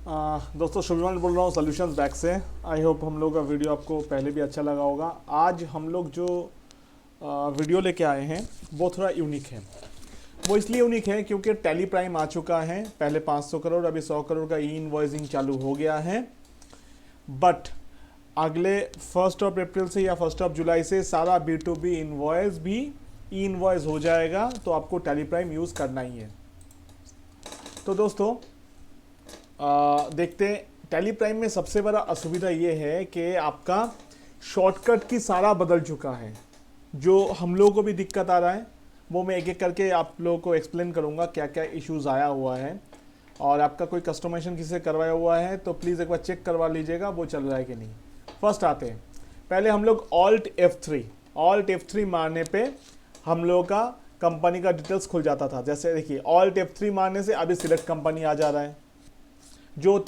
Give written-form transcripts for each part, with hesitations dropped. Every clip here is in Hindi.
दोस्तों शुभमन बोल रहा हूँ सॉल्यूशंस बैक से। आई होप हम लोग का वीडियो आपको पहले भी अच्छा लगा होगा। आज हम लोग जो वीडियो लेके आए हैं वो थोड़ा यूनिक है। वो इसलिए यूनिक है क्योंकि टैली प्राइम आ चुका है। पहले 500 करोड़, अभी 100 करोड़ का ई इनवॉइसिंग चालू हो गया है। बट अगले 1 अप्रैल से या 1 जुलाई से सारा B2B इनवॉइस भी ई इनवॉइस हो जाएगा, तो आपको टैली प्राइम यूज़ करना ही है। तो दोस्तों देखते हैं। टैली प्राइम में सबसे बड़ा असुविधा ये है कि आपका शॉर्टकट की सारा बदल चुका है। जो हम लोगों को भी दिक्कत आ रहा है वो मैं एक एक करके आप लोगों को एक्सप्लेन करूंगा क्या क्या इश्यूज आया हुआ है। और आपका कोई कस्टमाइजेशन किसी से करवाया हुआ है तो प्लीज़ एक बार चेक करवा लीजिएगा वो चल रहा है कि नहीं। फर्स्ट आते हैं, पहले हम लोग Alt F3 मारने पे हम लोगों का कंपनी का डिटेल्स खुल जाता था। जैसे देखिए Alt F3 मारने से अभी सिलेक्ट कंपनी आ जा रहा है। जो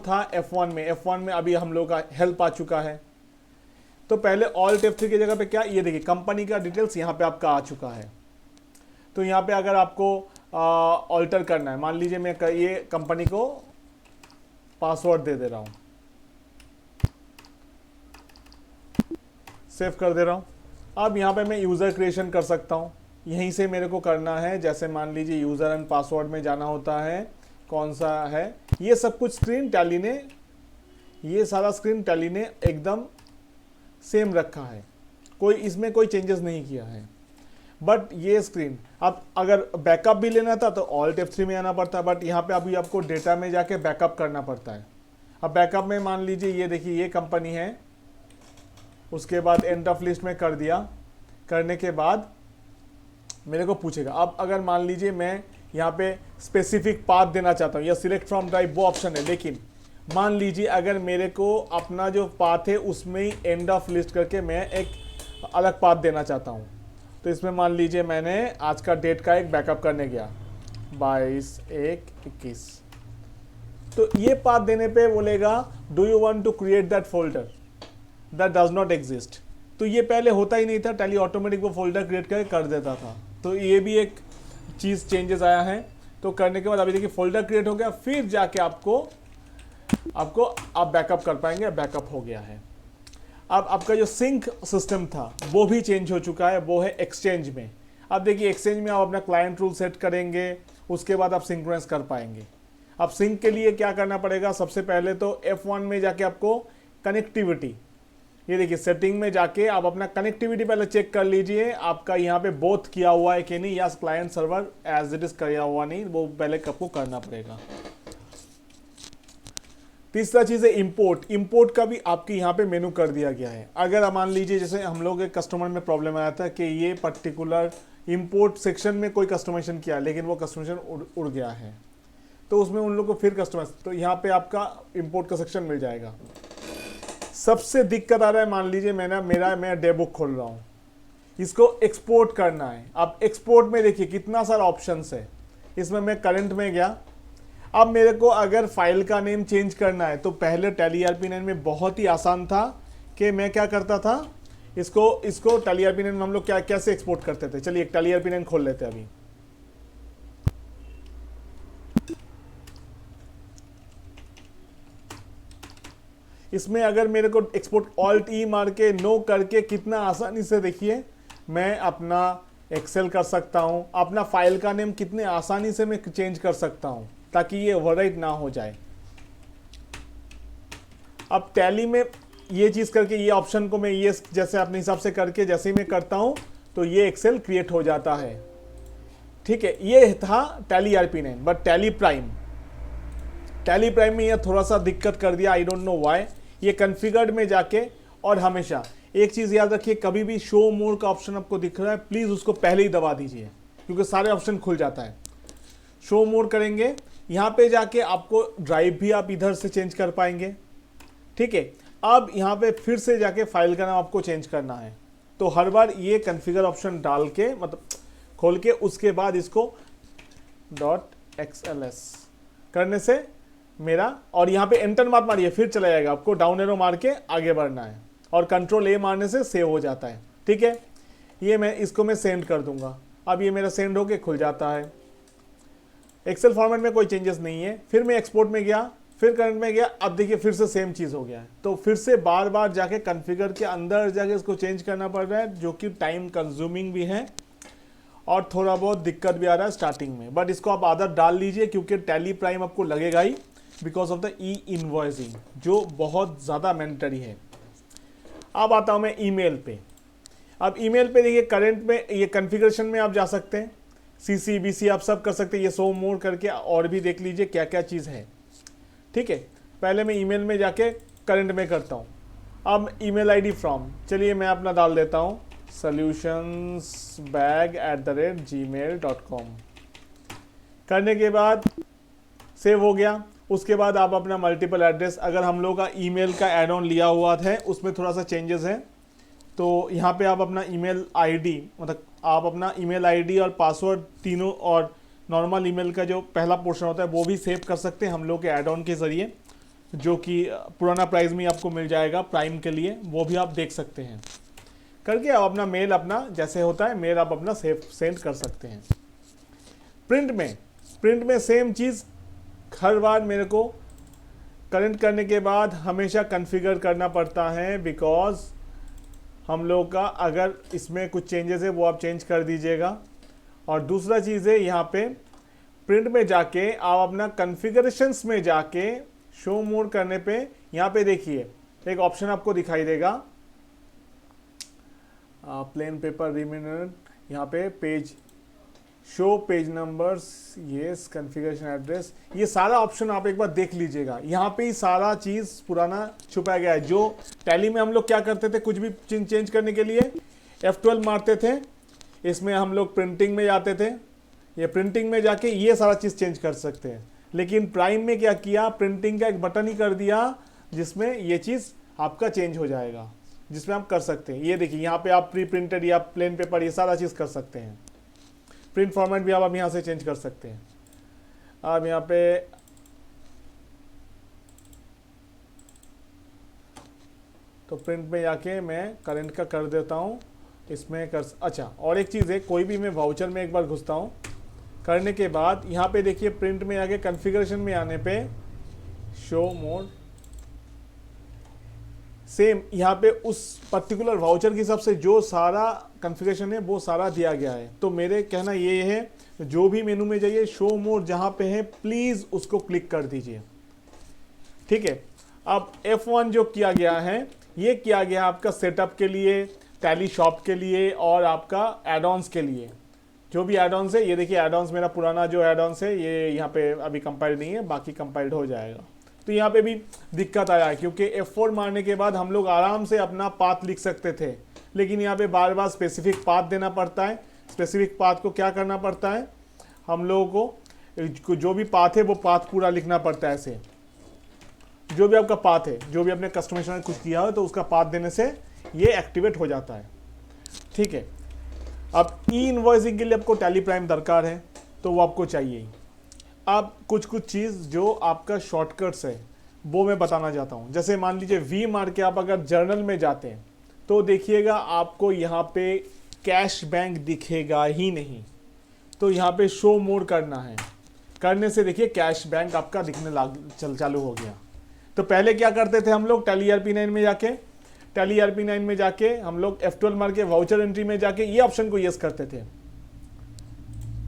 था F1 में अभी हम लोग का हेल्प आ चुका है। तो पहले Alt F3 की जगह पे क्या, ये देखिए कंपनी का डिटेल्स यहाँ पे आपका आ चुका है। तो यहाँ पे अगर आपको ऑल्टर करना है, मान लीजिए मैं ये कंपनी को पासवर्ड दे दे रहा हूँ, सेव कर दे रहा हूँ। अब यहाँ पे मैं यूज़र क्रिएशन कर सकता हूँ, यहीं से मेरे को करना है। जैसे मान लीजिए यूज़र एंड पासवर्ड में जाना होता है, कौन सा है ये सब कुछ स्क्रीन टैली ने, ये सारा स्क्रीन टैली ने एकदम सेम रखा है, कोई इसमें कोई चेंजेस नहीं किया है। बट ये स्क्रीन अब अगर बैकअप भी लेना था तो Alt F3 में आना पड़ता है। बट यहाँ पे अभी आपको डेटा में जाके बैकअप करना पड़ता है। अब बैकअप में मान लीजिए ये देखिए ये कंपनी है, उसके बाद एंड ऑफ लिस्ट में कर दिया। करने के बाद मेरे को पूछेगा, अब अगर मान लीजिए मैं यहाँ पे स्पेसिफिक पाथ देना चाहता हूँ या सिलेक्ट फ्रॉम ड्राइव, वो ऑप्शन है। लेकिन मान लीजिए अगर मेरे को अपना जो पाथ है उसमें ही एंड ऑफ लिस्ट करके मैं एक अलग पाथ देना चाहता हूँ, तो इसमें मान लीजिए मैंने आज का डेट का एक बैकअप करने गया 22/1/21। तो ये पाथ देने पे बोलेगा do you want to create that folder that does not exist. तो ये पहले होता ही नहीं था, टैली ऑटोमेटिक वो फोल्डर क्रिएट करके कर देता था। तो ये भी एक चीज़ चेंजेस आया है। तो करने के बाद अभी देखिए फोल्डर क्रिएट हो गया, फिर जाके आप बैकअप कर पाएंगे। बैकअप हो गया है। अब आपका जो सिंक सिस्टम था वो भी चेंज हो चुका है, वो है एक्सचेंज में। अब देखिए एक्सचेंज में आप अपना क्लाइंट रूल सेट करेंगे, उसके बाद आप सिंक्रोनाइज कर पाएंगे। अब सिंक के लिए क्या करना पड़ेगा, सबसे पहले तो F1 में जाके आपको कनेक्टिविटी, ये देखिए सेटिंग में जाके आप अपना कनेक्टिविटी पहले चेक कर लीजिए, आपका यहाँ पे बोथ किया हुआ है कि नहीं, या client server as it is किया हुआ नहीं, वो पहले आपको करना पड़ेगा। तीसरा चीज़ है इंपोर्ट का भी आपके यहाँ पे मेनू कर दिया गया है। अगर मान लीजिए जैसे हम लोग एक कस्टमर में प्रॉब्लम आया था कि ये पर्टिकुलर इंपोर्ट सेक्शन में कोई कस्टमाइजेशन किया लेकिन वो कस्टमाइजेशन उड़ गया है, तो उसमें उन लोग को फिर कस्टमाइज, तो यहाँ पे आपका इंपोर्ट का सेक्शन मिल जाएगा। सबसे दिक्कत आ रहा है, मान लीजिए मैं डे बुक खोल रहा हूँ, इसको एक्सपोर्ट करना है। अब एक्सपोर्ट में देखिए कितना सारा ऑप्शंस है। इसमें मैं करंट में गया, अब मेरे को अगर फाइल का नेम चेंज करना है तो पहले टैली ERP9 में बहुत ही आसान था कि मैं क्या करता था, इसको टैली ERP9 में हम लोग कैसे एक्सपोर्ट करते थे। चलिए एक टैली ERP9 खोल लेते हैं अभी। इसमें अगर मेरे को एक्सपोर्ट Alt E मार के नो करके कितना आसानी से देखिए मैं अपना एक्सेल कर सकता हूं, अपना फाइल का नेम कितने आसानी से मैं चेंज कर सकता हूं ताकि ये ओवरराइट ना हो जाए। अब टैली में ये चीज़ करके ये ऑप्शन को मैं ये जैसे अपने हिसाब से करके जैसे ही मैं करता हूं तो ये एक्सेल क्रिएट हो जाता है। ठीक है, ये था tally ERP9। But tally prime में ये थोड़ा सा दिक्कत कर दिया, आई डोंट नो व्हाई। ये कॉन्फ़िगर्ड में जाके, और हमेशा एक चीज़ याद रखिए, कभी भी शो मोर का ऑप्शन आपको दिख रहा है प्लीज़ उसको पहले ही दबा दीजिए क्योंकि सारे ऑप्शन खुल जाता है। शो मोर करेंगे, यहाँ पे जाके आपको ड्राइव भी आप इधर से चेंज कर पाएंगे। ठीक है, अब यहाँ पे फिर से जाके फाइल का नाम आपको चेंज करना है, तो हर बार ये कॉन्फ़िगर ऑप्शन डाल के मतलब खोल के उसके बाद इसको .xls करने से मेरा, और यहाँ पे एंटर मत मारिए फिर चला जाएगा, आपको डाउन एरो मार के आगे बढ़ना है और कंट्रोल A मारने से सेव हो जाता है। ठीक है, ये मैं सेंड कर दूंगा। अब ये मेरा सेंड होके खुल जाता है। एक्सेल फॉर्मेट में कोई चेंजेस नहीं है। फिर मैं एक्सपोर्ट में गया, फिर करंट में गया, अब देखिए फिर से सेम चीज़ हो गया है, तो फिर से बार बार जाके कॉन्फ़िगर के अंदर जाके इसको चेंज करना पड़ रहा है, जो कि टाइम कंज्यूमिंग भी है और थोड़ा बहुत दिक्कत भी आ रहा है स्टार्टिंग में। बट इसको आप आदत डाल लीजिए, क्योंकि टैली प्राइम आपको लगेगा ही because of the E invoicing, जो बहुत ज़्यादा मैंडेटरी है। अब आता हूँ मैं ईमेल पे। अब ईमेल पे देखिए करंट में ये कॉन्फ़िगरेशन में आप जा सकते हैं, सीसी बीसी आप सब कर सकते हैं, ये शो मोर करके और भी देख लीजिए क्या क्या चीज़ है। ठीक है, पहले मैं ईमेल में जाके करंट में करता हूँ। अब ईमेल आईडी फ्रॉम, चलिए मैं अपना डाल देता हूँ solutionsbag@gmail.com। करने के बाद सेव हो गया। उसके बाद आप अपना मल्टीपल एड्रेस, अगर हम लोग का ईमेल का एड ऑन लिया हुआ है उसमें थोड़ा सा चेंजेस है, तो यहाँ पे आप अपना ईमेल आईडी, मतलब आप अपना ईमेल आईडी और पासवर्ड तीनों और नॉर्मल ईमेल का जो पहला पोर्शन होता है वो भी सेव कर सकते हैं हम लोग के एड ऑन के ज़रिए, जो कि पुराना प्राइस में आपको मिल जाएगा प्राइम के लिए, वो भी आप देख सकते हैं। करके आप अपना मेल, अपना जैसे होता है मेल, आप अपना सेंड कर सकते हैं। प्रिंट में सेम चीज़, हर बार मेरे को करंट करने के बाद हमेशा कॉन्फ़िगर करना पड़ता है, बिकॉज हम लोग का अगर इसमें कुछ चेंजेस है वो आप चेंज कर दीजिएगा। और दूसरा चीज़ है, यहाँ पे प्रिंट में जाके आप अपना कॉन्फ़िगरेशंस में जाके शो मोड करने पे यहाँ पे देखिए एक ऑप्शन आपको दिखाई देगा, प्लेन पेपर रिमिनर, यहाँ पे page show page numbers, yes, configuration address, ये सारा ऑप्शन आप एक बार देख लीजिएगा। यहाँ पे ही सारा चीज़ पुराना छुपाया गया है। जो टैली में हम लोग क्या करते थे, कुछ भी चेंज करने के लिए F12 मारते थे, इसमें हम लोग प्रिंटिंग में जाते थे, ये प्रिंटिंग में जाके ये सारा चीज़ चेंज कर सकते हैं। लेकिन प्राइम में क्या किया, प्रिंटिंग का एक बटन ही कर दिया जिसमें ये चीज़ आपका चेंज हो जाएगा, जिसमें आप कर सकते हैं। ये देखिए यहाँ पे आप प्री प्रिंटेड या प्लेन पेपर ये सारा चीज़ कर सकते हैं। प्रिंट फॉर्मेट भी आप यहाँ से चेंज कर सकते हैं। अब यहाँ पे तो प्रिंट में जाके मैं करंट का कर देता हूँ इसमें कर। अच्छा, और एक चीज़ है, कोई भी मैं वाउचर में एक बार घुसता हूँ, करने के बाद यहाँ पे देखिए प्रिंट में आके कॉन्फ़िगरेशन में आने पे शो मोड, सेम यहाँ पे उस पर्टिकुलर वाउचर के हिसाब से जो सारा कॉन्फ़िगरेशन है वो सारा दिया गया है। तो मेरे कहना ये है, जो भी मेनू में जाइए शो मोड जहाँ पे है प्लीज़ उसको क्लिक कर दीजिए। ठीक है, अब F1 जो किया गया है, ये किया गया आपका सेटअप के लिए, टैली शॉप के लिए और आपका एड-ऑन्स के लिए। जो भी एड-ऑन्स है, ये देखिए एड-ऑन्स मेरा पुराना जो एड-ऑन्स है ये यहाँ पे अभी कंपाइल्ड नहीं है, बाकी कंपाइल्ड हो जाएगा। तो यहाँ पे भी दिक्कत आया है, क्योंकि F4 मारने के बाद हम लोग आराम से अपना पाथ लिख सकते थे, लेकिन यहाँ पे बार बार स्पेसिफिक पाथ देना पड़ता है। स्पेसिफिक पाथ को क्या करना पड़ता है, हम लोगों को जो भी पाथ है वो पाथ पूरा लिखना पड़ता है। ऐसे जो भी आपका पाथ है, जो भी आपने कस्टमाइजेशन में कुछ किया हो तो उसका पाथ देने से ये एक्टिवेट हो जाता है। ठीक है, अब ई इनवॉइसिंग के लिए आपको टैली प्राइम दरकार है, तो वो आपको चाहिए ही। अब कुछ चीज़ जो आपका शॉर्टकट्स है वो मैं बताना चाहता हूँ। जैसे मान लीजिए वी मार के आप अगर जर्नल में जाते हैं तो देखिएगा आपको यहाँ पे कैश बैंक दिखेगा ही नहीं, तो यहाँ पे शो मोड करना है। करने से देखिए कैश बैंक आपका दिखने चालू हो गया। तो पहले क्या करते थे हम लोग, टैली ERP9 में जाके, टैली ERP9 में जाके हम लोग F12 मार के वाउचर एंट्री में जाके ये ऑप्शन को यस करते थे,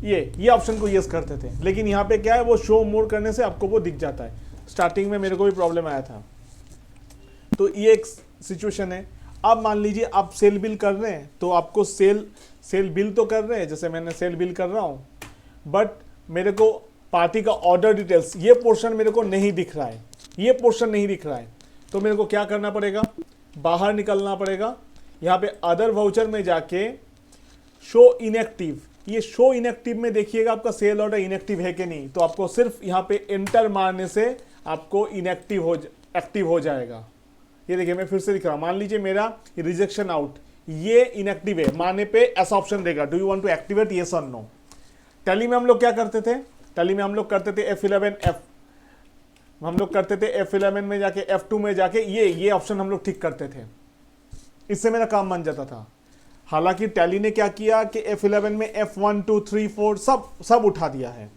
ये ऑप्शन को यस करते थे। लेकिन यहाँ पे क्या है, वो शो मोड करने से आपको वो दिख जाता है। स्टार्टिंग में मेरे को भी प्रॉब्लम आया था। तो ये एक सिचुएशन है। अब मान लीजिए आप सेल बिल कर रहे हैं, तो आपको सेल बिल तो कर रहे हैं, जैसे मैंने सेल बिल कर रहा हूँ, बट मेरे को पार्टी का ऑर्डर डिटेल्स ये पोर्शन मेरे को नहीं दिख रहा है, ये पोर्शन नहीं दिख रहा है। तो मेरे को क्या करना पड़ेगा, बाहर निकलना पड़ेगा। यहाँ पे अदर वाउचर में जाके शो इनएक्टिव, ये शो इनएक्टिव में देखिएगा आपका सेल ऑर्डर इनएक्टिव है कि नहीं। तो आपको सिर्फ यहाँ पे एंटर मारने से आपको एक्टिव हो जाएगा। ये देखिए मैं फिर से दिख रहा हूँ, मान लीजिए मेरा रिजेक्शन आउट, ये इनएक्टिव है, मारने पे ऐसा ऑप्शन देगा, do you want to activate yes और नो। टैली में हम लोग क्या करते थे, टैली में हम लोग करते थे F11 में जाके F2 में जाके ये ऑप्शन हम लोग ठीक करते थे, इससे मेरा काम बन जाता था। हालांकि टैली ने क्या किया कि F11 में F1 2 3 4 सब उठा दिया है।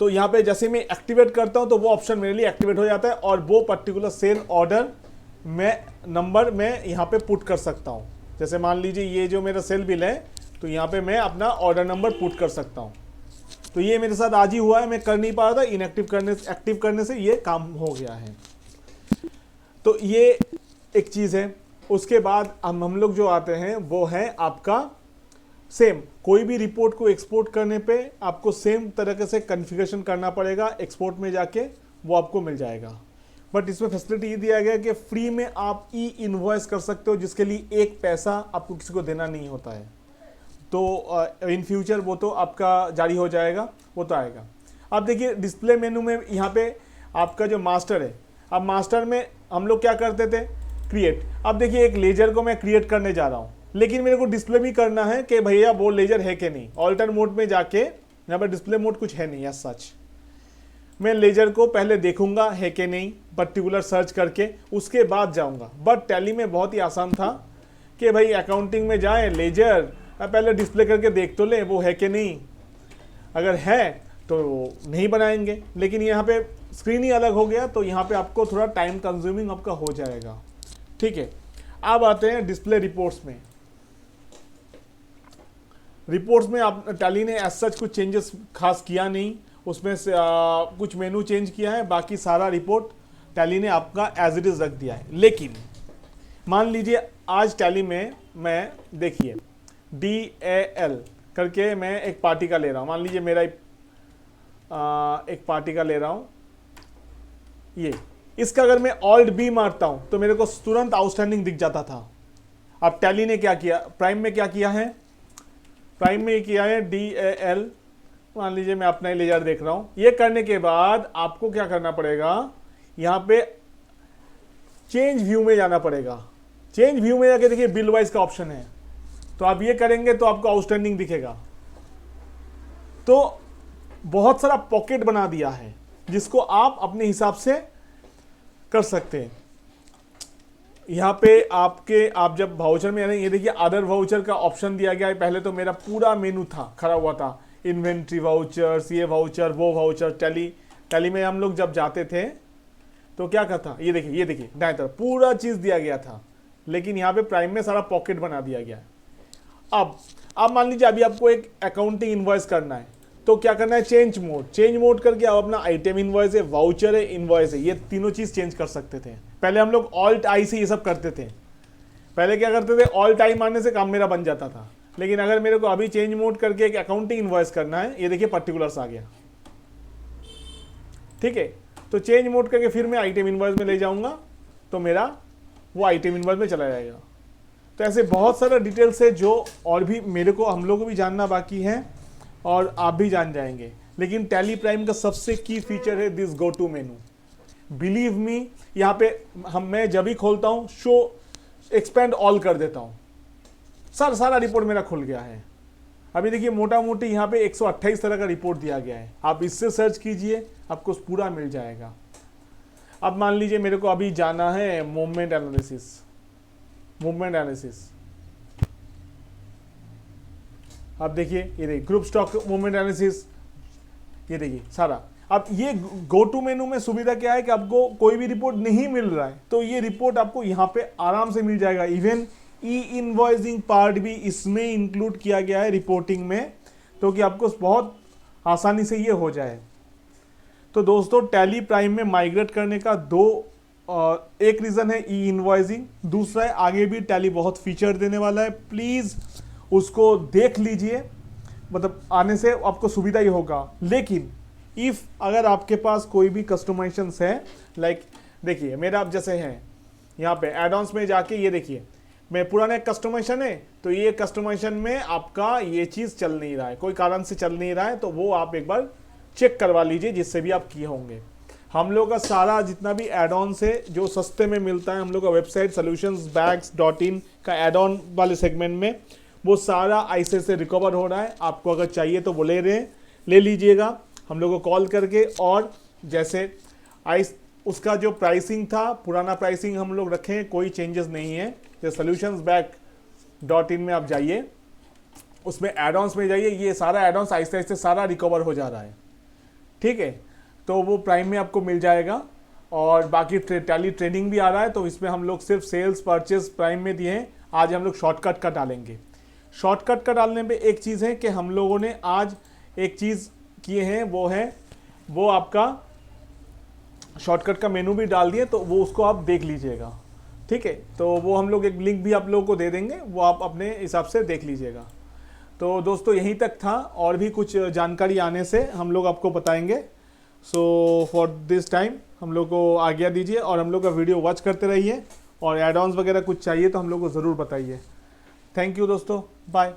तो यहाँ पे जैसे मैं एक्टिवेट करता हूँ तो वो ऑप्शन मेरे लिए एक्टिवेट हो जाता है और वो पर्टिकुलर सेल ऑर्डर मैं नंबर में यहाँ पे पुट कर सकता हूँ। जैसे मान लीजिए ये जो मेरा सेल बिल है तो यहाँ पे मैं अपना ऑर्डर नंबर पुट कर सकता हूँ। तो ये मेरे साथ आज ही हुआ है, मैं कर नहीं पा रहा था, एक्टिव करने से ये काम हो गया है। तो ये एक चीज़ है। उसके बाद हम लोग जो आते हैं वो है आपका सेम, कोई भी रिपोर्ट को एक्सपोर्ट करने पे आपको सेम तरीके से कॉन्फ़िगरेशन करना पड़ेगा, एक्सपोर्ट में जाके वो आपको मिल जाएगा। बट इसमें फैसिलिटी ये दिया गया है कि फ्री में आप ई इनवॉइस कर सकते हो, जिसके लिए एक पैसा आपको किसी को देना नहीं होता है। तो इन फ्यूचर वो तो आपका जारी हो जाएगा, वो तो आएगा। अब देखिए डिस्प्ले मेनू में यहाँ पे आपका जो मास्टर है, अब मास्टर में हम लोग क्या करते थे, क्रिएट। अब देखिए एक लेजर को मैं क्रिएट करने जा रहा हूँ, लेकिन मेरे को डिस्प्ले भी करना है कि भैया वो लेजर है कि नहीं। ऑल्टर मोड में जाके यहाँ पर डिस्प्ले मोड कुछ है नहीं, एज सच मैं लेजर को पहले देखूंगा है कि नहीं, पर्टिकुलर सर्च करके उसके बाद जाऊंगा। बट टैली में बहुत ही आसान था कि भाई अकाउंटिंग में जाए, लेजर पहले डिस्प्ले करके देख तो ले वो है कि नहीं, अगर है तो नहीं बनाएंगे। लेकिन यहाँ पे स्क्रीन ही अलग हो गया, तो यहाँ पे आपको थोड़ा टाइम कंज्यूमिंग आपका हो जाएगा। ठीक है, अब आते हैं डिस्प्ले रिपोर्ट्स में। रिपोर्ट्स में आप टैली ने एज सच कुछ चेंजेस खास किया नहीं, उसमें से कुछ मेनू चेंज किया है, बाकी सारा रिपोर्ट टैली ने आपका एज इट इज़ रख दिया है। लेकिन मान लीजिए आज टैली में मैं देखिए DAL करके मैं एक पार्टी का ले रहा हूँ, मान लीजिए मेरा एक पार्टी का ले रहा हूँ ये, इसका अगर मैं Alt B मारता हूँ तो मेरे को तुरंत आउटस्टैंडिंग दिख जाता था। अब टैली ने क्या किया, प्राइम में क्या किया है, प्राइम में किया है DAL, मान लीजिए मैं अपना ही लेजर देख रहा हूं। ये करने के बाद आपको क्या करना पड़ेगा, यहां पे चेंज व्यू में जाना पड़ेगा। चेंज व्यू में जाके देखिए बिल वाइज का ऑप्शन है, तो आप ये करेंगे तो आपको आउटस्टैंडिंग दिखेगा। तो बहुत सारा पॉकेट बना दिया है जिसको आप अपने हिसाब से कर सकते हैं। यहाँ पे आप जब वाउचर में, ये देखिए अदर वाउचर का ऑप्शन दिया गया है। पहले तो मेरा पूरा मेनू था, खड़ा हुआ था, इन्वेंट्री वाउचर्स, ये वाउचर वो वाउचर। टैली में हम लोग जब जाते थे तो क्या करता, ये देखिए दाएं तरफ पूरा चीज़ दिया गया था। लेकिन यहाँ पे प्राइम में सारा पॉकेट बना दिया गया है। अब मान लीजिए अभी आपको एक अकाउंटिंग इनवॉइस करना है, तो क्या करना है, चेंज मोड करके आप अपना आइटम इनवॉइस है, वाउचर है, इनवॉइस है, ये तीनों चीज़ चेंज कर सकते थे। पहले हम लोग Alt I से ये सब करते थे। पहले क्या करते थे, Alt I मारने से काम मेरा बन जाता था। लेकिन अगर मेरे को अभी चेंज मोड करके एक अकाउंटिंग इनवॉइस करना है, ये देखिए पर्टिकुलर्स आ गया। ठीक है, तो चेंज मोड करके फिर मैं आइटम इनवॉइस में ले जाऊंगा तो मेरा वो आइटम इनवॉइस में चला जाएगा। तो ऐसे बहुत सारा डिटेल्स है जो और भी मेरे को, हम लोग को भी जानना बाकी है और आप भी जान जाएंगे। लेकिन टैली प्राइम का सबसे की फीचर है this go to menu. Believe me, यहाँ पे मैं जब भी खोलता हूँ शो एक्सपेंड ऑल कर देता हूँ, सारा रिपोर्ट मेरा खुल गया है। अभी देखिए मोटा मोटी यहाँ पे 128 तरह का रिपोर्ट दिया गया है, आप इससे सर्च कीजिए आपको पूरा मिल जाएगा। अब मान लीजिए मेरे को अभी जाना है मूवमेंट एनालिसिस। अब देखिए ये देखिए ग्रुप स्टॉक मूवमेंट एनालिसिस, ये देखिए सारा। अब ये गो टू मेनू में सुविधा क्या है कि आपको कोई भी रिपोर्ट नहीं मिल रहा है तो ये रिपोर्ट आपको यहाँ पे आराम से मिल जाएगा। इवन ई इनवॉइसिंग पार्ट भी इसमें इंक्लूड किया गया है रिपोर्टिंग में, तो कि आपको बहुत आसानी से ये हो जाए। तो दोस्तों टैली प्राइम में माइग्रेट करने का एक रीज़न है ई इनवॉइसिंग, दूसरा है आगे भी टैली बहुत फीचर देने वाला है। प्लीज़ उसको देख लीजिए, मतलब आने से आपको सुविधा ही होगा। लेकिन इफ़ अगर आपके पास कोई भी कस्टमाइजेशंस है, लाइक देखिए मेरा अब जैसे है यहाँ पे एड-ऑन्स में जाके ये देखिए मैं पुराना कस्टमाइजेशन है, तो ये कस्टमाइजेशन में आपका ये चीज़ चल नहीं रहा है, कोई कारण से चल नहीं रहा है, तो वो आप एक बार चेक करवा लीजिए जिससे भी आप किए होंगे। हम लोग का सारा जितना भी एड-ऑन्स है जो सस्ते में मिलता है, हम लोग का वेबसाइट solutionbags.in का एड-ऑन वाले सेगमेंट में वो सारा आईसे से रिकवर हो रहा है। आपको अगर चाहिए तो वो ले लीजिएगा हम लोग को कॉल करके। और जैसे उसका जो प्राइसिंग था, पुराना प्राइसिंग हम लोग रखे हैं, कोई चेंजेस नहीं है। जैसे solutionbags.in में आप जाइए, उसमें एड-ऑन्स में जाइए, ये सारा एड-ऑन्स आहिस्ते आहिस्ते सारा रिकवर हो जा रहा है। ठीक है, तो वो प्राइम में आपको मिल जाएगा। और बाकी टैली ट्रेनिंग भी आ रहा है, तो इसमें हम लोग सिर्फ सेल्स परचेज प्राइम में दिए हैं। आज हम लोग शॉर्टकट का डालेंगे। शॉर्टकट का डालने पे एक चीज़ है कि हम लोगों ने आज एक चीज़ किए हैं, वो आपका शॉर्टकट का मेनू भी डाल दिए, तो वो उसको आप देख लीजिएगा। ठीक है, तो वो हम लोग एक लिंक भी आप लोगों को दे देंगे, वो आप अपने हिसाब से देख लीजिएगा। तो दोस्तों यहीं तक था, और भी कुछ जानकारी आने से हम लोग आपको बताएंगे। सो फॉर दिस टाइम हम लोग को आज्ञा दीजिए, और हम लोग का वीडियो वॉच करते रहिए, और एड ऑन्स वगैरह कुछ चाहिए तो हम लोग को ज़रूर बताइए। थैंक यू दोस्तों, बाय।